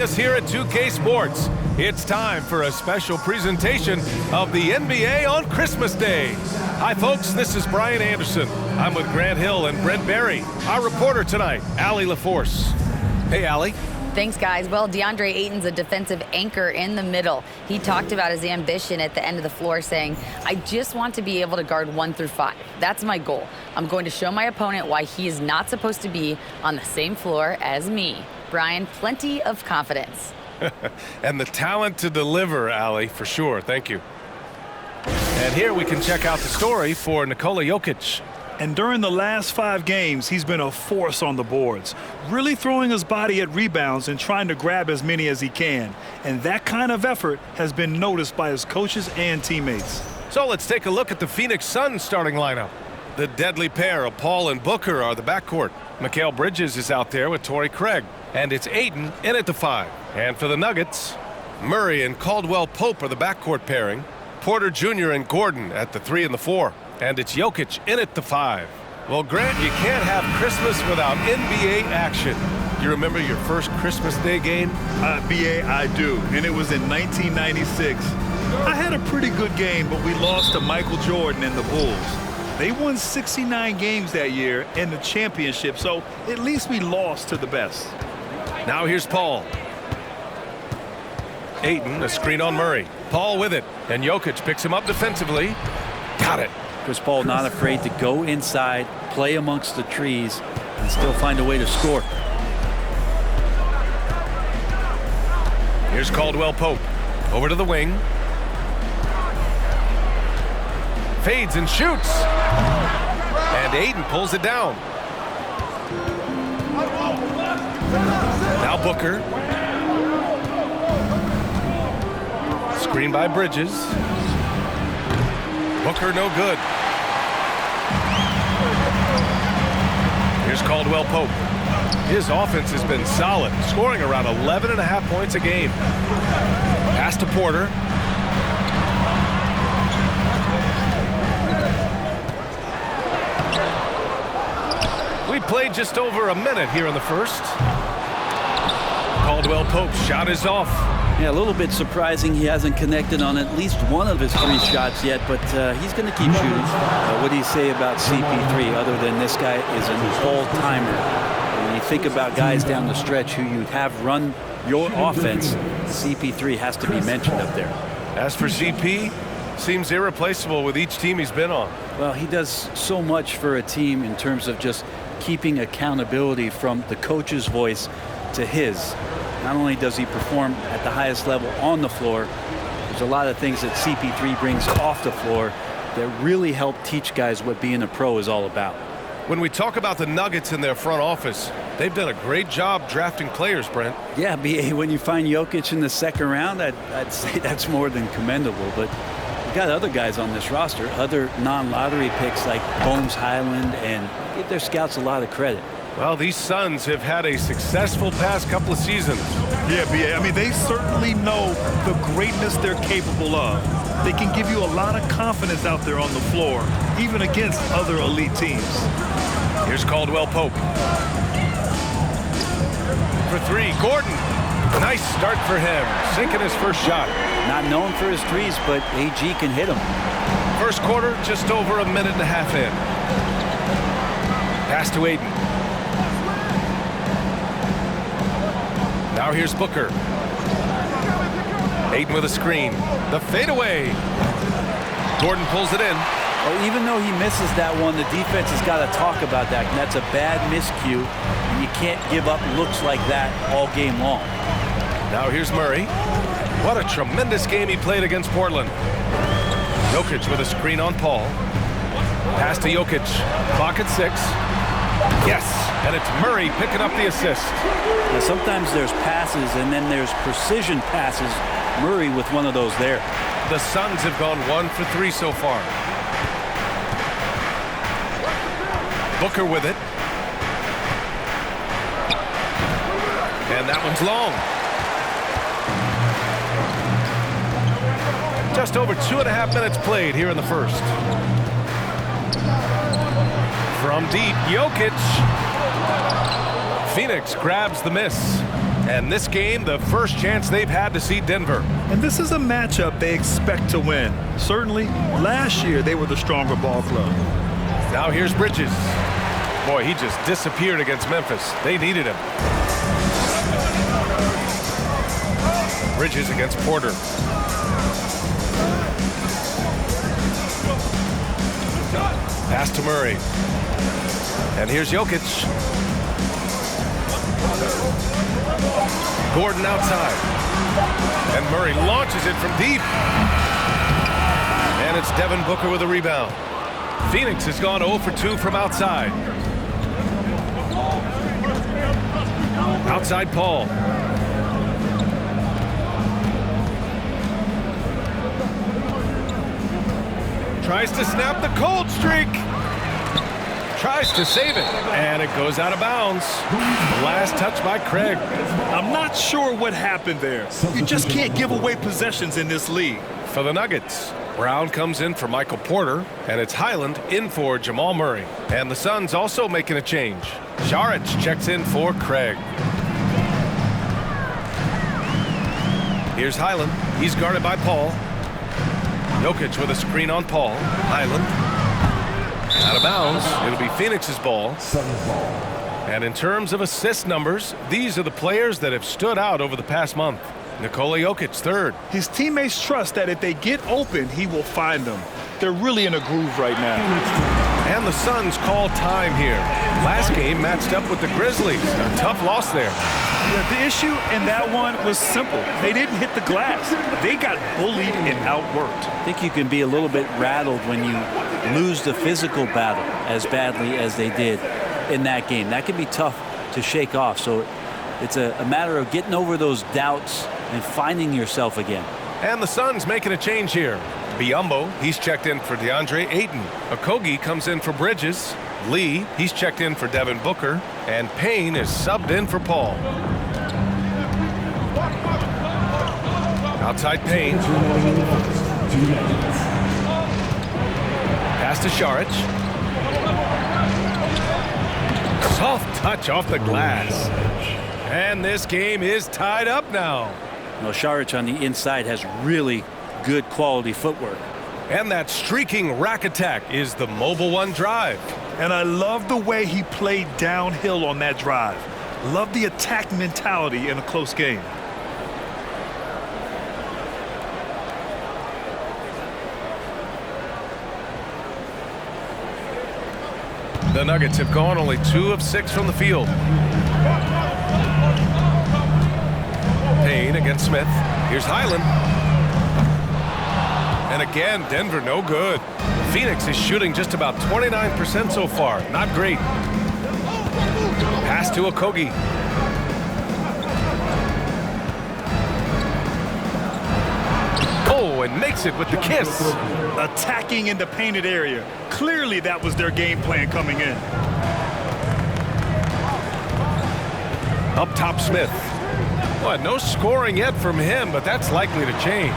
Us here at 2K Sports. It's time for a special presentation of the NBA on Christmas Day. Hi folks, this is Brian Anderson. I'm with Grant Hill and Brent Barry. Our reporter tonight, Allie LaForce. Hey Allie. Thanks, guys. Well, DeAndre Ayton's a defensive anchor in the middle. He talked about his ambition at the end of the floor, saying, I just want to be able to guard 1 through 5. That's my goal. I'm going to show my opponent why he is not supposed to be on the same floor as me. Brian, plenty of confidence. And the talent to deliver, Allie, for sure. Thank you. And here we can check out the story for Nikola Jokic. And during the last 5 games, he's been a force on the boards, really throwing his body at rebounds and trying to grab as many as he can. And that kind of effort has been noticed by his coaches and teammates. So let's take a look at the Phoenix Suns starting lineup. The deadly pair of Paul and Booker are the backcourt. Mikal Bridges is out there with Torrey Craig. And it's Ayton in at the 5. And for the Nuggets, Murray and Caldwell Pope are the backcourt pairing. Porter Jr. and Gordon at the 3 and the 4. And it's Jokic in at the 5. Well, Grant, you can't have Christmas without NBA action. Do you remember your first Christmas Day game? BA, I do. And it was in 1996. I had a pretty good game, but we lost to Michael Jordan and the Bulls. They won 69 games that year in the championship, so at least we lost to the best. Now here's Paul. Ayton, a screen on Murray. Paul with it, and Jokic picks him up defensively. Got it. Chris Paul not afraid to go inside, play amongst the trees, and still find a way to score. Here's Caldwell Pope. Over to the wing. Fades and shoots. And Ayton pulls it down. Now Booker. Screen by Bridges. Booker no good. Here's Caldwell Pope. His offense has been solid, scoring around 11.5 points a game. Pass to Porter. We played just over a minute here in the first. Caldwell Pope's shot is off. Yeah, a little bit surprising he hasn't connected on at least one of his 3 shots yet, but he's going to keep shooting. What do you say about CP3 other than this guy is an all-timer? When you think about guys down the stretch who you have run your offense, CP3 has to be mentioned up there. As for CP, seems irreplaceable with each team he's been on. Well, he does so much for a team in terms of just keeping accountability from the coach's voice to his. Not only does he perform at the highest level on the floor, there's a lot of things that CP3 brings off the floor that really help teach guys what being a pro is all about. When we talk about the Nuggets in their front office, they've done a great job drafting players, Brent. Yeah, BA, when you find Jokic in the 2nd round, I'd say that's more than commendable. But we've got other guys on this roster, other non-lottery picks like Bones Highland, and give their scouts a lot of credit. Well, these Suns have had a successful past couple of seasons. Yeah, BA, I mean, they certainly know the greatness they're capable of. They can give you a lot of confidence out there on the floor, even against other elite teams. Here's Caldwell Pope. For 3, Gordon. Nice start for him, sinking his first shot. Not known for his threes, but AG can hit him. First quarter, just over a minute and a half in. Pass to Ayton. Now here's Booker. Ayton with a screen. The fadeaway. Gordon pulls it in. Well, even though he misses that one, the defense has got to talk about that. And that's a bad miscue, and you can't give up looks like that all game long. Now here's Murray. What a tremendous game he played against Portland. Jokic with a screen on Paul. Pass to Jokic. Clock at 6. Yes, and it's Murray picking up the assist. Now, sometimes there's passes and then there's precision passes. Murray with one of those there. The Suns have gone 1 for 3 so far. Booker with it. And that one's long. Just over 2.5 minutes played here in the first. From deep, Jokic. Phoenix grabs the miss. And this game, the first chance they've had to see Denver. And this is a matchup they expect to win. Certainly, last year they were the stronger ball club. Now here's Bridges. Boy, he just disappeared against Memphis. They needed him. Bridges against Porter. Pass to Murray. And here's Jokic. Gordon outside. And Murray launches it from deep. And it's Devin Booker with a rebound. Phoenix has gone 0 for 2 from outside. Outside Paul. Tries to snap the cold streak. Tries to save it. And it goes out of bounds. Last touch by Craig. I'm not sure what happened there. You just can't give away possessions in this league. For the Nuggets, Brown comes in for Michael Porter, and it's Highland in for Jamal Murray. And the Suns also making a change. Saric checks in for Craig. Here's Highland. He's guarded by Paul. Jokic with a screen on Paul. Highland. Out of bounds. It'll be Phoenix's ball. And in terms of assist numbers, these are the players that have stood out over the past month. Nikola Jokic, third. His teammates trust that if they get open, he will find them. They're really in a groove right now. And the Suns call time here. Last game matched up with the Grizzlies. A tough loss there. Yeah, the issue in that one was simple. They didn't hit the glass. They got bullied and outworked. I think you can be a little bit rattled when you lose the physical battle as badly as they did in that game. That can be tough to shake off. So it's a matter of getting over those doubts and finding yourself again. And the Suns making a change here. Biyombo, he's checked in for DeAndre Ayton. Okogie comes in for Bridges. Lee, he's checked in for Devin Booker. And Payne is subbed in for Paul. Outside Payne. Pass to Saric. Soft touch off the glass. And this game is tied up now. Well, Saric on the inside has really good quality footwork. And that streaking rack attack is the Mobile One drive. And I love the way he played downhill on that drive. Love the attack mentality in a close game. The Nuggets have gone only 2 of 6 from the field. Payne against Smith. Here's Highland. And again, Denver no good. Phoenix is shooting just about 29% so far. Not great. Pass to Okogie. Oh, and makes it with the kiss. Attacking in the painted area. Clearly that was their game plan coming in. Up top, Smith. Well, no scoring yet from him, but that's likely to change.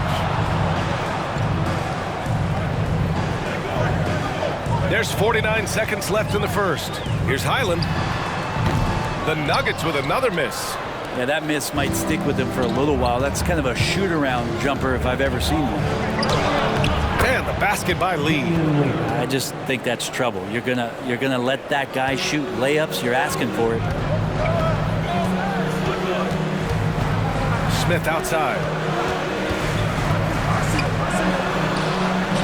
There's 49 seconds left in the first. Here's Highland. The Nuggets with another miss. Yeah, that miss might stick with him for a little while. That's kind of a shoot-around jumper if I've ever seen one. And the basket by Lee. I just think that's trouble. You're gonna let that guy shoot layups. You're asking for it. Smith outside.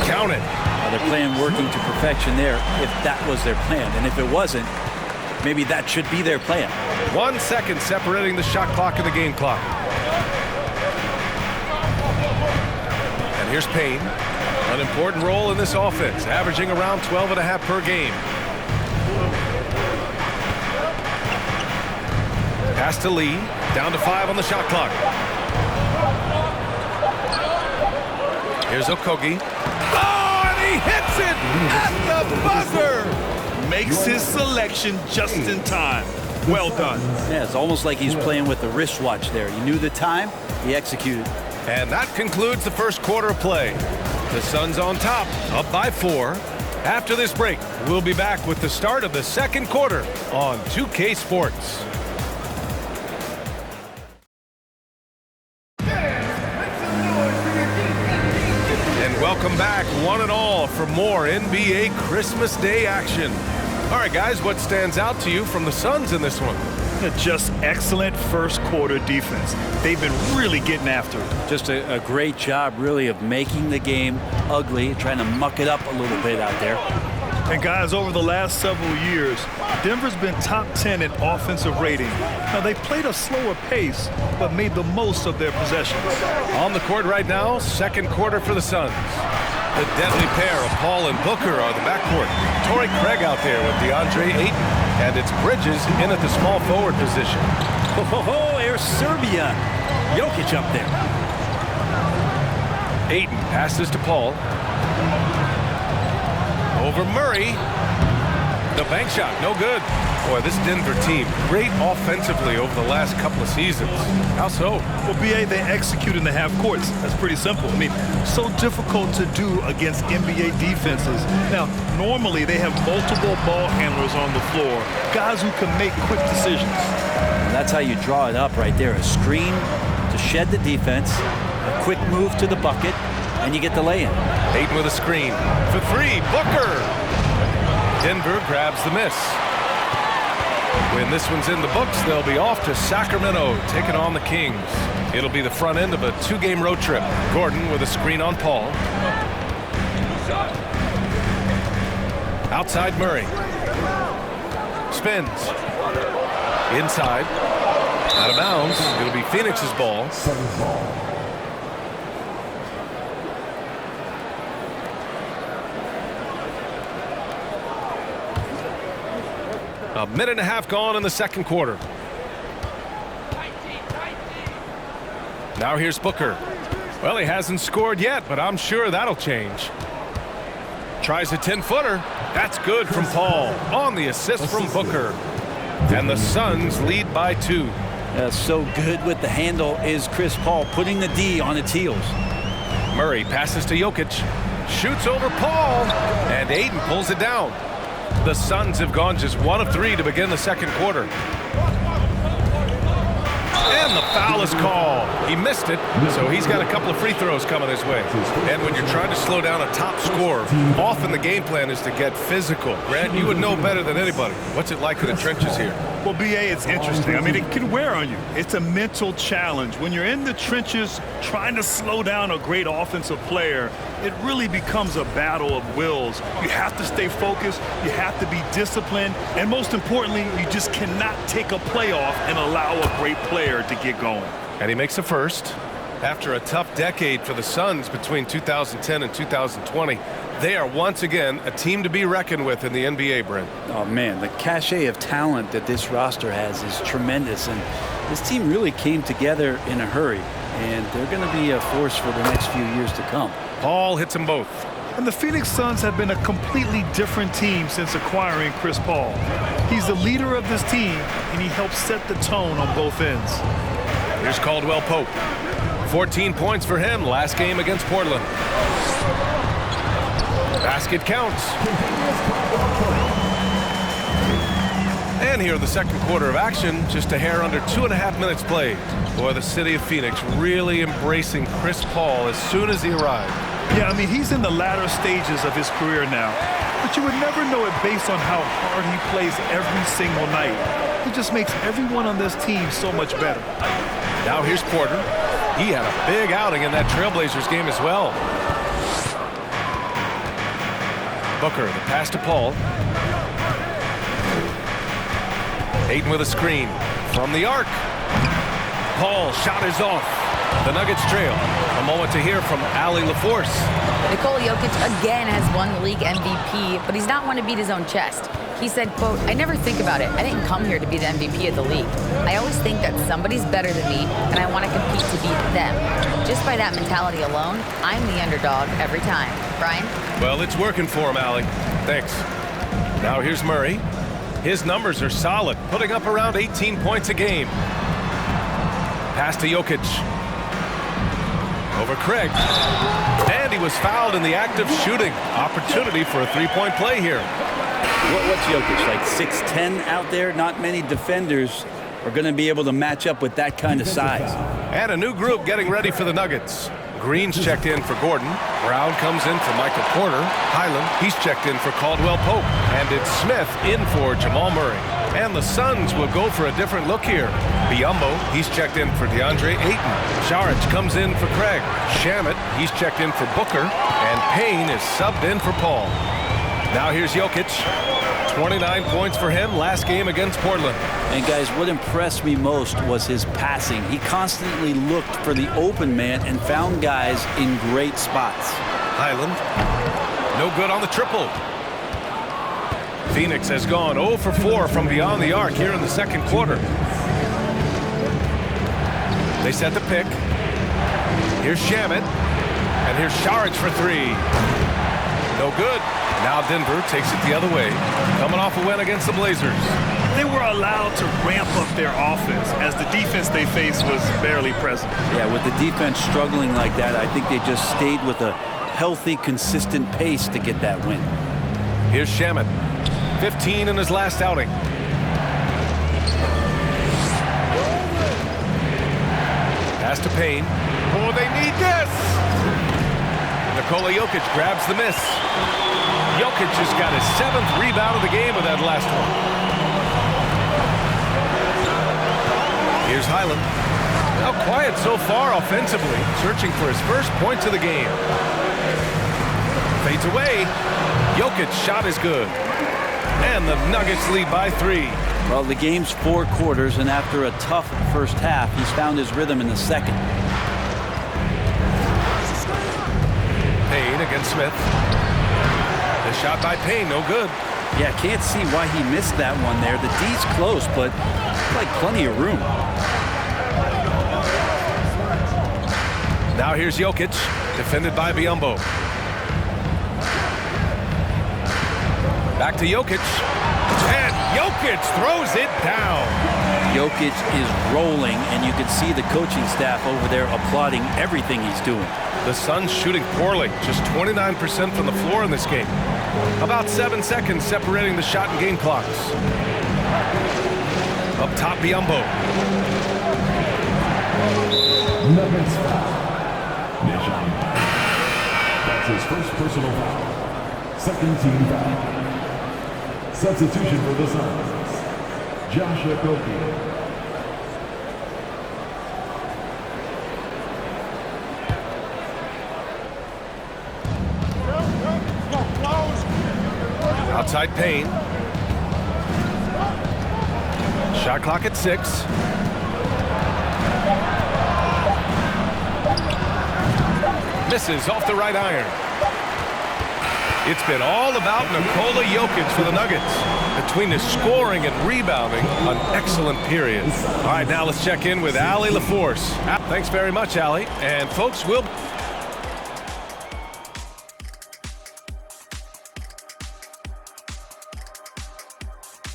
Count it. They're playing working to perfection there if that was their plan. And if it wasn't, maybe that should be their plan. 1 second separating the shot clock and the game clock. And here's Payne. An important role in this offense, averaging around 12.5 per game. Pass to Lee. Down to 5 on the shot clock. Here's Okogie. Oh, and he hits it at the buzzer! Makes his selection just in time. Well done. Yeah, it's almost like he's playing with the wristwatch there. He knew the time, he executed. And that concludes the first quarter of play. The Suns on top, up by 4. After this break, we'll be back with the start of the second quarter on 2K Sports. Welcome back, one and all, for more NBA Christmas Day action. All right, guys, what stands out to you from the Suns in this one? Just excellent first quarter defense. They've been really getting after it. Just a great job, really, of making the game ugly, trying to muck it up a little bit out there. And guys, over the last several years, Denver's been top 10 in offensive rating. Now, they played a slower pace, but made the most of their possessions. On the court right now, second quarter for the Suns. The deadly pair of Paul and Booker are the backcourt. Torrey Craig out there with DeAndre Ayton. And it's Bridges in at the small forward position. Oh, there's Serbia. Jokic up there. Ayton passes to Paul. Over Murray. The bank shot, no good. Boy, this Denver team, great offensively over the last couple of seasons. How so? Well, BA, they execute in the half courts. That's pretty simple. I mean, so difficult to do against NBA defenses. Now, normally they have multiple ball handlers on the floor, guys who can make quick decisions. And that's how you draw it up right there. A screen to shed the defense, a quick move to the bucket, and you get the lay-in. Ayton with a screen. For three, Booker. Denver grabs the miss. When this one's in the books, they'll be off to Sacramento, taking on the Kings. It'll be the front end of a two-game road trip. Gordon with a screen on Paul. Outside Murray. Spins. Inside. Out of bounds. It'll be Phoenix's ball. A minute and a half gone in the second quarter. Now here's Booker. Well, he hasn't scored yet, but I'm sure that'll change. Tries a 10-footer. That's good from Paul on the assist from Booker. And the Suns lead by 2. So good with the handle is Chris Paul, putting the D on its heels. Murray passes to Jokic. Shoots over Paul. And Ayton pulls it down. The Suns have gone just 1 of 3 to begin the second quarter. And the foul is called. He missed it, so he's got a couple of free throws coming his way. And when you're trying to slow down a top scorer, often the game plan is to get physical. Grant, you would know better than anybody. What's it like in the trenches here? Well, BA, it's interesting. I mean, it can wear on you. It's a mental challenge. When you're in the trenches trying to slow down a great offensive player, it really becomes a battle of wills. You have to stay focused. You have to be disciplined. And most importantly, you just cannot take a play off and allow a great player to get going. And he makes a first. After a tough decade for the Suns between 2010 and 2020, they are once again a team to be reckoned with in the NBA, Brent. Oh, man, the cachet of talent that this roster has is tremendous. And this team really came together in a hurry. And they're going to be a force for the next few years to come. Paul hits them both. And the Phoenix Suns have been a completely different team since acquiring Chris Paul. He's the leader of this team, and he helps set the tone on both ends. Here's Caldwell Pope. 14 points for him last game against Portland. Basket counts. And here in the second quarter of action, just a hair under 2.5 minutes played. Boy, the city of Phoenix really embracing Chris Paul as soon as he arrived. Yeah, I mean, he's in the latter stages of his career now. But you would never know it based on how hard he plays every single night. He just makes everyone on this team so much better. Now here's Porter. He had a big outing in that Trailblazers game as well. Booker, the pass to Paul. Ayton with a screen from the arc. Paul shot is off. The Nuggets trail. A moment to hear from Allie LaForce. Nikola Jokic again has won the league MVP, but he's not one to beat his own chest. He said, quote, "I never think about it. I didn't come here to be the MVP of the league. I always think that somebody's better than me, and I want to compete to beat them. Just by that mentality alone, I'm the underdog every time." Brian? Well, it's working for him, Allie. Thanks. Now here's Murray. His numbers are solid, putting up around 18 points a game. Pass to Jokic. Over Craig. And he was fouled in the act of shooting. Opportunity for a three-point play here. What's Jokic, like 6'10" out there? Not many defenders are going to be able to match up with that kind of size. And a new group getting ready for the Nuggets. Green's checked in for Gordon. Brown comes in for Michael Porter. Highland, he's checked in for Caldwell Pope. And it's Smith in for Jamal Murray. And the Suns will go for a different look here. Biyombo, he's checked in for DeAndre Ayton. Saric comes in for Craig. Shamet, he's checked in for Booker. And Payne is subbed in for Paul. Now here's Jokic. 29 points for him last game against Portland. And guys, what impressed me most was his passing. He constantly looked for the open man and found guys in great spots. Highland, no good on the triple. Phoenix has gone 0 for 4 from beyond the arc here in the second quarter. They set the pick. Here's Shamet. And here's Saric for 3. No good. Now Denver takes it the other way, coming off a win against the Blazers. They were allowed to ramp up their offense as the defense they faced was barely present. Yeah, with the defense struggling like that, I think they just stayed with a healthy, consistent pace to get that win. Here's Shamet, 15 in his last outing. Pass to Payne. Oh, they need this! Nikola Jokic grabs the miss. Jokic has got his 7th rebound of the game with that last one. Here's Highland. Now quiet so far offensively, searching for his first points of the game. Fades away. Jokic's shot is good. And the Nuggets lead by 3. Well, the game's 4 quarters, and after a tough first half, he's found his rhythm in the second. Payne against Smith. The shot by Payne, no good. Yeah, can't see why he missed that one there. The D's close, but like plenty of room. Now here's Jokic, defended by Biyombo. Back to Jokic. And Jokic throws it down. Jokic is rolling, and you can see the coaching staff over there applauding everything he's doing. The Suns shooting poorly, just 29% from the floor in this game. About 7 seconds separating the shot and game clocks. Up top, Biyombo. Nuggets foul. That's his first personal foul. Second team foul. Substitution for the Suns. Josh Okogie. Outside Payne. Shot clock at 6. Misses off the right iron. It's been all about Nikola Jokic for the Nuggets. Between his scoring and rebounding, an excellent period. All right, now let's check in with Allie LaForce. Thanks very much, Allie. And folks, we'll...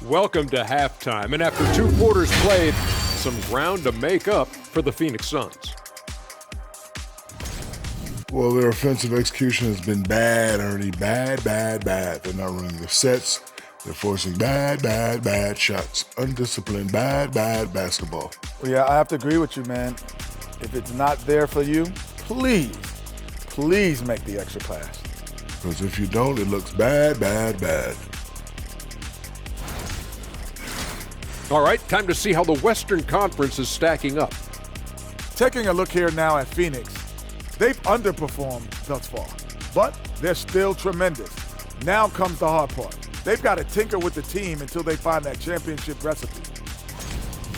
Welcome to halftime, and after 2 quarters played, some ground to make up for the Phoenix Suns. Well, their offensive execution has been bad, Ernie. Bad. They're not running their sets. They're forcing bad shots. Undisciplined, bad basketball. Well, yeah, I have to agree with you, man. If it's not there for you, please make the extra pass. Because if you don't, it looks bad. All right, time to see how the Western Conference is stacking up. Taking a look here now at Phoenix, they've underperformed thus far, but they're still tremendous. Now comes the hard part. They've got to tinker with the team until they find that championship recipe.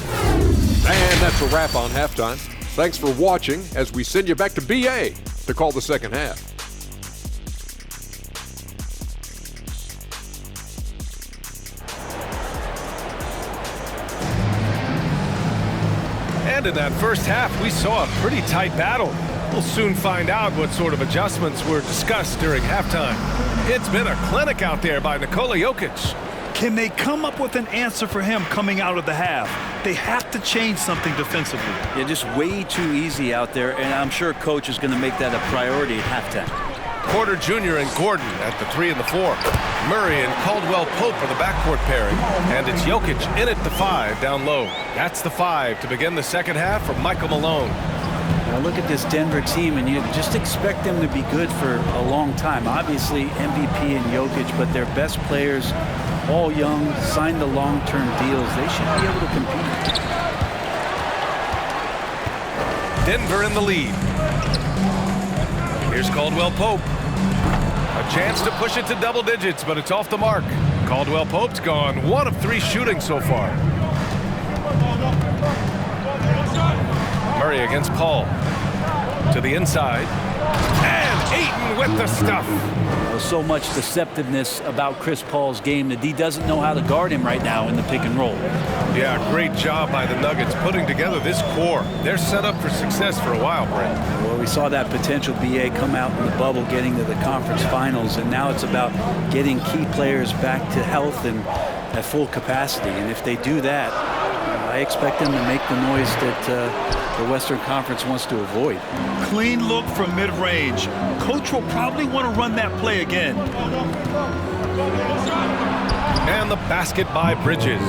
And that's a wrap on halftime. Thanks for watching as we send you back to BA to call the second half. And in that first half, we saw a pretty tight battle. We'll soon find out what sort of adjustments were discussed during halftime. It's been a clinic out there by Nikola Jokic. Can they come up with an answer for him coming out of the half? They have to change something defensively. Yeah, just way too easy out there, and I'm sure coach is going to make that a priority at halftime. Porter Jr. and Gordon at the 3 and the 4. Murray and Caldwell Pope are the backcourt pairing. And it's Jokic in at the 5 down low. That's the 5 to begin the second half for Michael Malone. Now look at this Denver team, and you just expect them to be good for a long time. Obviously, MVP and Jokic, but their best players, all young, signed the long-term deals. They should be able to compete. Denver in the lead. Here's Caldwell Pope. A chance to push it to double digits, but it's off the mark. Caldwell Pope's gone 1 of 3 shooting so far. Murray against Paul. To the inside. And Ayton with the stuff. So much deceptiveness about Chris Paul's game that he doesn't know how to guard him right now in the pick and roll. Yeah, great job by the Nuggets putting together this core. They're set up for success for a while, Brent. Well, we saw that potential BA come out in the bubble, getting to the conference finals, and now it's about getting key players back to health and at full capacity. And if they do that, I expect them to make the noise that the Western Conference wants to avoid. Clean look from mid-range. Coach will probably want to run that play again. And the basket by Bridges.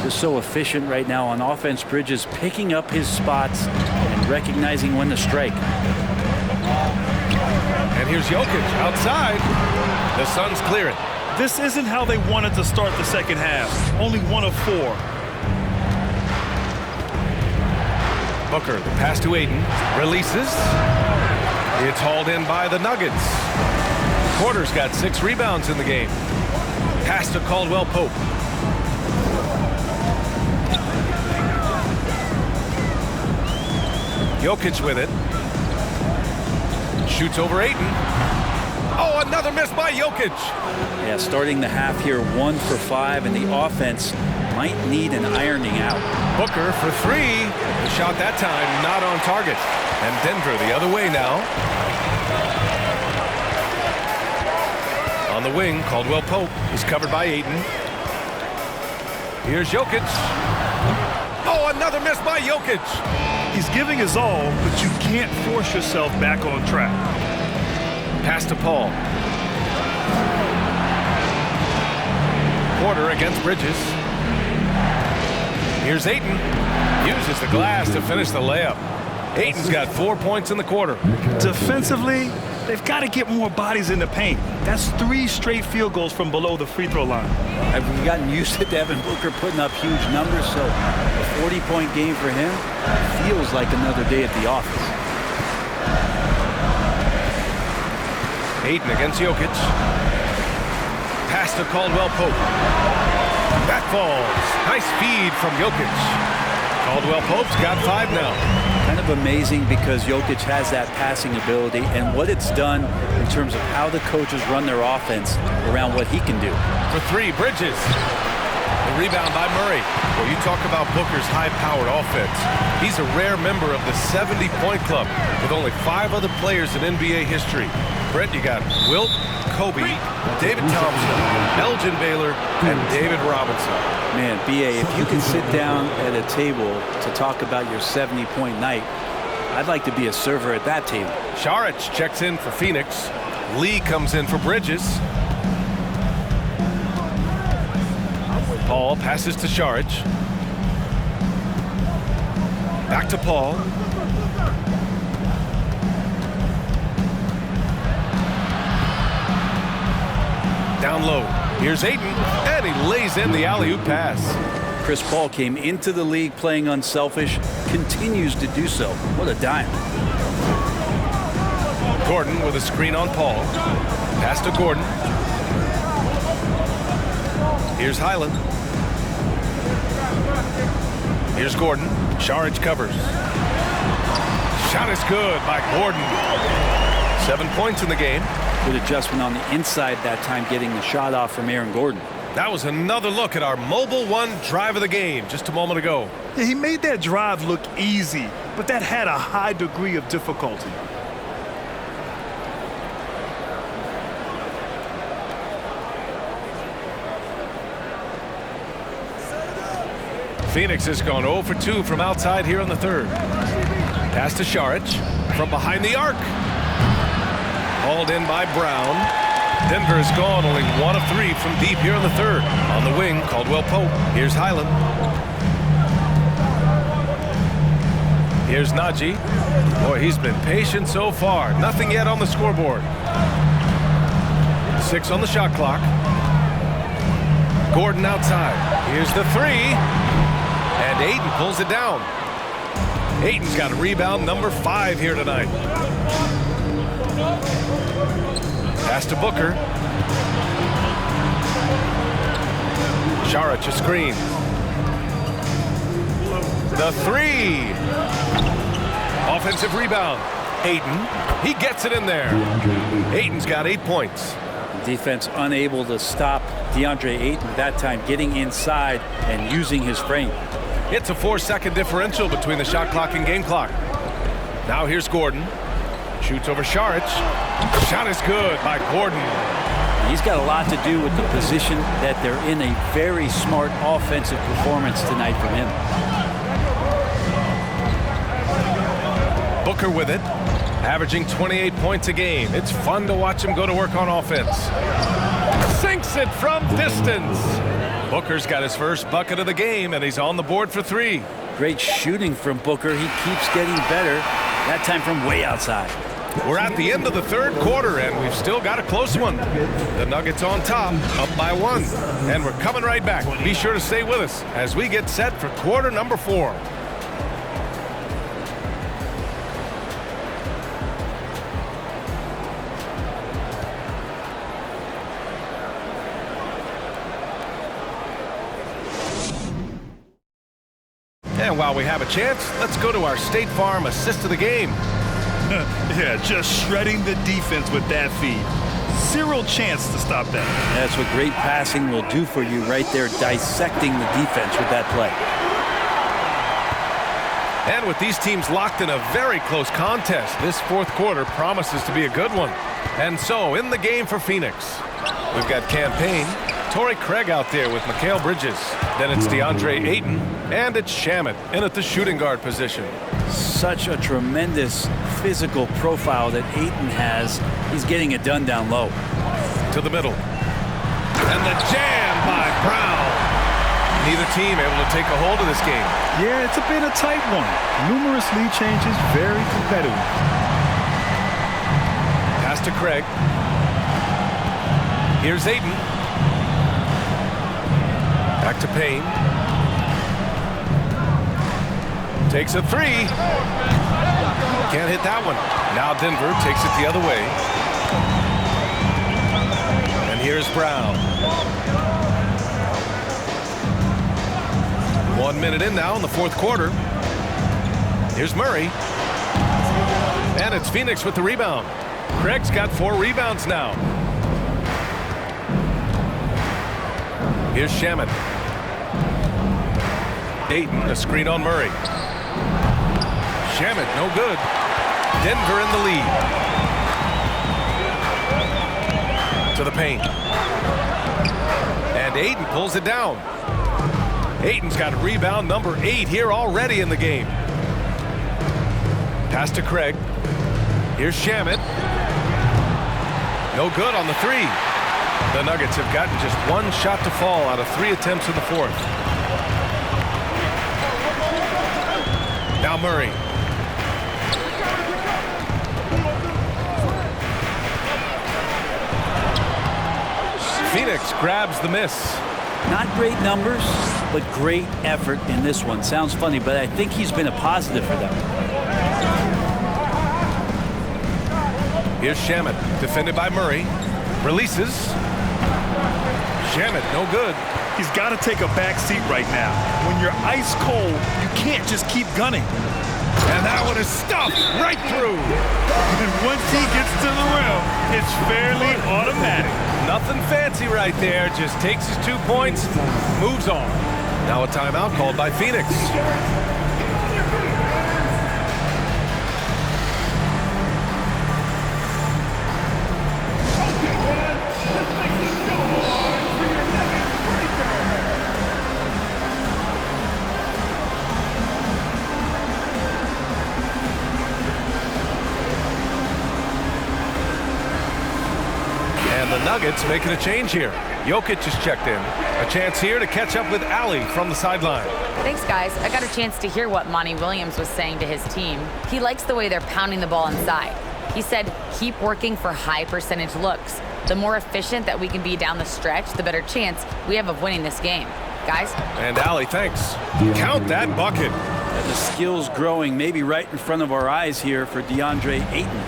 They're so efficient right now on offense. Bridges picking up his spots and recognizing when to strike. And here's Jokic outside. The Suns clear it. This isn't how they wanted to start the second half. Only 1 of 4. Booker, the pass to Ayton. Releases. It's hauled in by the Nuggets. Porter's got 6 rebounds in the game. Pass to Caldwell Pope. Jokic with it. Shoots over Ayton. Oh, another miss by Jokic. Yeah, starting the half here 1 for 5, and the offense might need an ironing out. Booker for 3. The shot that time not on target. And Denver the other way now. On the wing, Caldwell Pope is covered by Ayton. Here's Jokic. Oh, another miss by Jokic. He's giving his all, but you can't force yourself back on track. Pass to Paul. Porter against Bridges. Here's Ayton. Uses the glass to finish the layup. Ayton's got 4 points in the quarter. Defensively, they've got to get more bodies in the paint. That's 3 straight field goals from below the free throw line. Have we gotten used to Devin Booker putting up huge numbers, so a 40-point game for him feels like another day at the office. Ayton against Jokic. Pass to Caldwell Pope. That falls. Nice feed from Jokic. Caldwell Pope's got 5 now. Kind of amazing because Jokic has that passing ability and what it's done in terms of how the coaches run their offense around what he can do. For 3, Bridges. The rebound by Murray. Well, you talk about Booker's high-powered offense. He's a rare member of the 70-point club with only 5 other players in NBA history. Brent, you got Wilt, Kobe, David Thompson, Elgin Baylor, and David Robinson. Man, B.A., if you can sit down at a table to talk about your 70-point night, I'd like to be a server at that table. Saric checks in for Phoenix. Lee comes in for Bridges. Paul passes to Saric. Back to Paul. Down low. Here's Ayton, and he lays in the alley-oop pass. Chris Paul came into the league playing unselfish, continues to do so. What a dime. Gordon with a screen on Paul. Pass to Gordon. Here's Highland. Here's Gordon. Saric covers. Shot is good by Gordon. 7 points in the game. Good adjustment on the inside that time, getting the shot off from Aaron Gordon. That was another look at our Mobile One drive of the game just a moment ago. Yeah, he made that drive look easy, but that had a high degree of difficulty. Phoenix has gone 0 for 2 from outside here in the third. Pass to Saric from behind the arc. Hauled in by Brown. Denver has gone only 1 of 3 from deep here in the third. On the wing, Caldwell Pope. Here's Highland. Here's Najee. Boy, he's been patient so far. Nothing yet on the scoreboard. 6 on the shot clock. Gordon outside. Here's the 3. And Ayton pulls it down. Ayton's got a rebound number 5 here tonight. Pass to Booker. Saric a screen. The 3. Offensive rebound. Ayton. He gets it in there. Ayton's got 8 points. Defense unable to stop DeAndre Ayton that time, getting inside and using his frame. It's a 4-second differential between the shot clock and game clock. Now here's Gordon. Shoots over Saric. Shot is good by Gordon. He's got a lot to do with the position that they're in. A very smart offensive performance tonight from him. Booker with it, averaging 28 points a game. It's fun to watch him go to work on offense. Sinks it from distance. Booker's got his first bucket of the game, and he's on the board for 3. Great shooting from Booker. He keeps getting better, that time from way outside. We're at the end of the 3rd quarter, and we've still got a close one. The Nuggets on top, up by 1. And we're coming right back. Be sure to stay with us as we get set for quarter number 4. And while we have a chance, let's go to our State Farm assist of the game. Yeah, just shredding the defense with that feed. Zero chance to stop that. That's what great passing will do for you right there, dissecting the defense with that play. And with these teams locked in a very close contest, this 4th quarter promises to be a good one. And so, in the game for Phoenix, we've got Campaign, Torrey Craig out there with Mikal Bridges. Then it's DeAndre Ayton, and it's Shamet in at the shooting guard position. Such a tremendous physical profile that Ayton has. He's getting it done down low. To the middle. And the jam by Brown. Neither team able to take a hold of this game. Yeah, it's been a tight one. Numerous lead changes, very competitive. Pass to Craig. Here's Ayton. Back to Payne. Takes a 3. Can't hit that one. Now Denver takes it the other way. And here's Brown. 1 minute in now in the 4th quarter. Here's Murray. And it's Phoenix with the rebound. Craig's got 4 rebounds now. Here's Shamet. Ayton, a screen on Murray. Shamet, no good. Denver in the lead. To the paint. And Ayton pulls it down. Ayton's got rebound number 8 here already in the game. Pass to Craig. Here's Shamet. No good on the 3. The Nuggets have gotten just 1 shot to fall out of 3 attempts in the 4th. Now Murray. Phoenix grabs the miss. Not great numbers, but great effort in this one. Sounds funny, but I think he's been a positive for them. Here's Shamet, defended by Murray. Releases. Shamet, no good. He's got to take a back seat right now. When you're ice cold, you can't just keep gunning. And that one is stuffed right through. And once he gets to the rim, it's fairly automatic. Nothing fancy right there. Just takes his 2 points, moves on. Now a timeout called by Phoenix. Nuggets making a change here. Jokic is checked in. A chance here to catch up with Ali from the sideline. Thanks, guys. I got a chance to hear what Monty Williams was saying to his team. He likes the way they're pounding the ball inside. He said, keep working for high percentage looks. The more efficient that we can be down the stretch, the better chance we have of winning this game. Guys? And Ali, thanks. Count that bucket. The skills growing maybe right in front of our eyes here for DeAndre Ayton.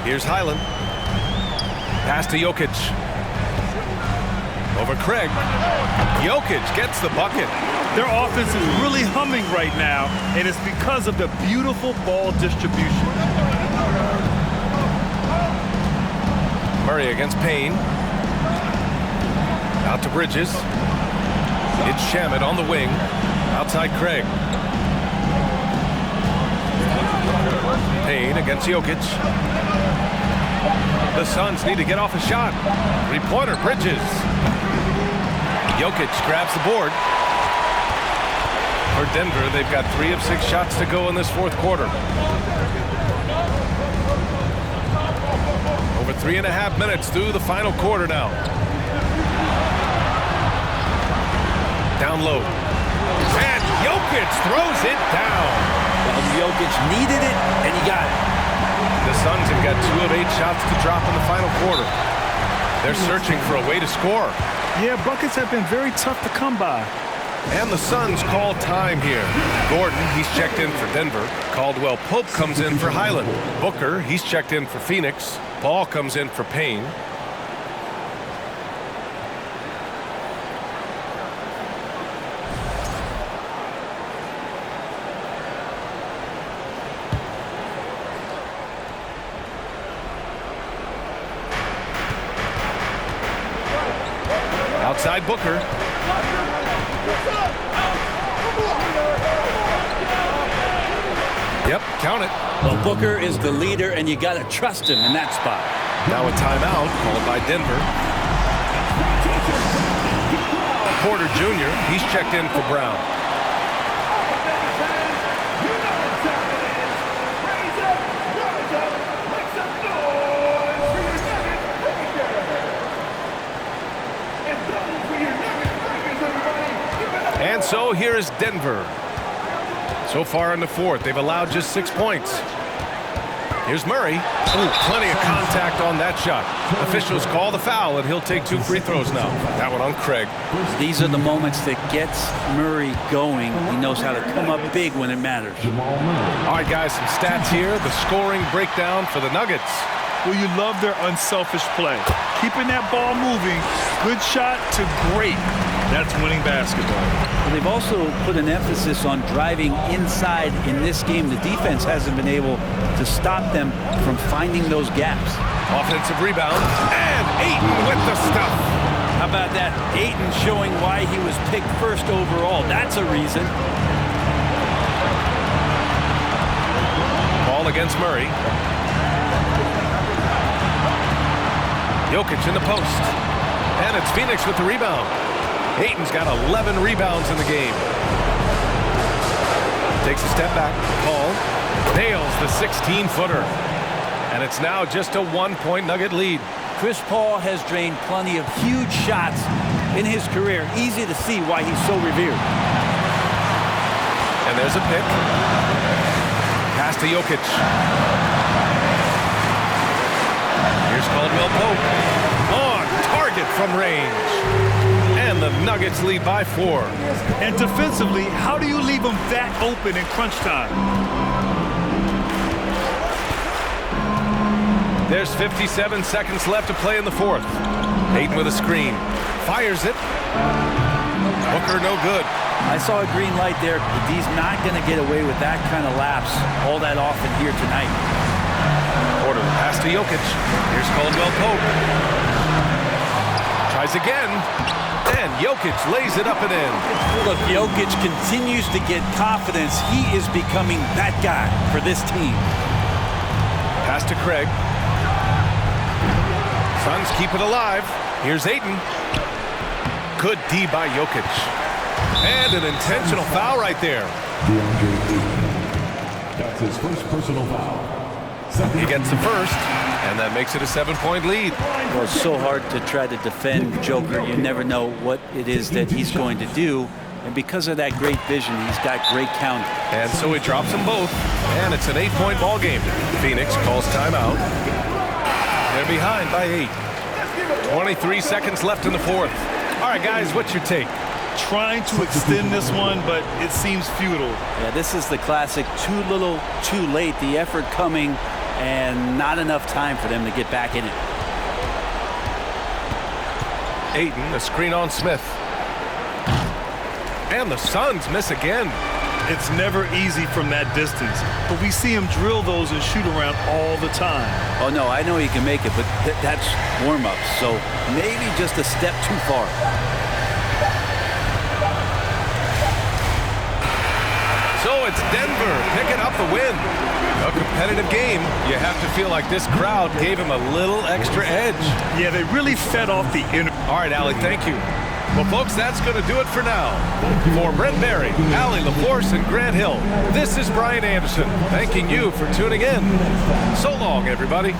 Here's Highland. Pass to Jokic. Over Craig. Jokic gets the bucket. Their offense is really humming right now, and it's because of the beautiful ball distribution. Murray against Payne. Out to Bridges. It's Shamet on the wing. Outside Craig. Payne against Jokic. The Suns need to get off a shot. Three-pointer, Bridges. Jokic grabs the board. For Denver, they've got 3 of 6 shots to go in this fourth quarter. Over 3.5 minutes through the final quarter now. Down low. And Jokic throws it down. Well, Jokic needed it, and he got it. The Suns have got 2 of 8 shots to drop in the final quarter. They're searching for a way to score. Yeah, buckets have been very tough to come by. And the Suns call time here. Gordon, he's checked in for Denver. Caldwell Pope comes in for Highland. Booker, he's checked in for Phoenix. Paul comes in for Payne. Outside Booker. Yep, count it. Well, Booker is the leader, and you got to trust him in that spot. Now a timeout called by Denver. Porter Jr., he's checked in for Brown. And so here is Denver. So far in the fourth, they've allowed just 6 points. Here's Murray. Ooh, plenty of contact on that shot. Officials call the foul, and he'll take 2 free throws now. That one on Craig. These are the moments that gets Murray going. He knows how to come up big when it matters. All right, guys, some stats here. The scoring breakdown for the Nuggets. Well, you love their unselfish play. Keeping that ball moving, good shot to great. That's winning basketball. Well, they've also put an emphasis on driving inside in this game. The defense hasn't been able to stop them from finding those gaps. Offensive rebound, and Ayton with the stuff. How about that? Ayton showing why he was picked first overall. That's a reason. Ball against Murray. Jokic in the post. And it's Phoenix with the rebound. Ayton's got 11 rebounds in the game. Takes a step back. Paul nails the 16-footer. And it's now just a 1-point Nugget lead. Chris Paul has drained plenty of huge shots in his career. Easy to see why he's so revered. And there's a pick. Pass to Jokic. Here's Caldwell Pope. On target from range. And the Nuggets lead by 4. And defensively, how do you leave them that open in crunch time? There's 57 seconds left to play in the fourth. Ayton with a screen. Fires it. Booker no good. I saw a green light there, but he's not going to get away with that kind of lapse all that often here tonight. Porter pass to Jokic. Here's Caldwell Pope. Tries again. And Jokic lays it up and in. Look, Jokic continues to get confidence. He is becoming that guy for this team. Pass to Craig. Suns keep it alive. Here's Ayton. Good D by Jokic. And an intentional foul right there. DeAndre Ayton. That's his first personal foul. He gets the first, and that makes it a 7-point lead. Well, it's so hard to try to defend Joker. You never know what it is that he's going to do. And because of that great vision, he's got great counter. And so he drops them both, and it's an 8-point ball game. Phoenix calls timeout. They're behind by 8. 23 seconds left in the fourth. All right, guys, what's your take? Trying to extend this one, but it seems futile. Yeah, this is the classic too little, too late. The effort coming and not enough time for them to get back in it. Ayton, a screen on Smith. And the Suns miss again. It's never easy from that distance, but we see him drill those and shoot around all the time. Oh, no, I know he can make it, but that's warm-up, so maybe just a step too far. So it's Denver picking up the win. A competitive game. You have to feel like this crowd gave him a little extra edge. Yeah, they really fed off the inner. All right, Allie, thank you. Well, folks, that's going to do it for now. For Brent Berry, Allie LaForce, and Grant Hill, this is Brian Anderson, thanking you for tuning in. So long, everybody.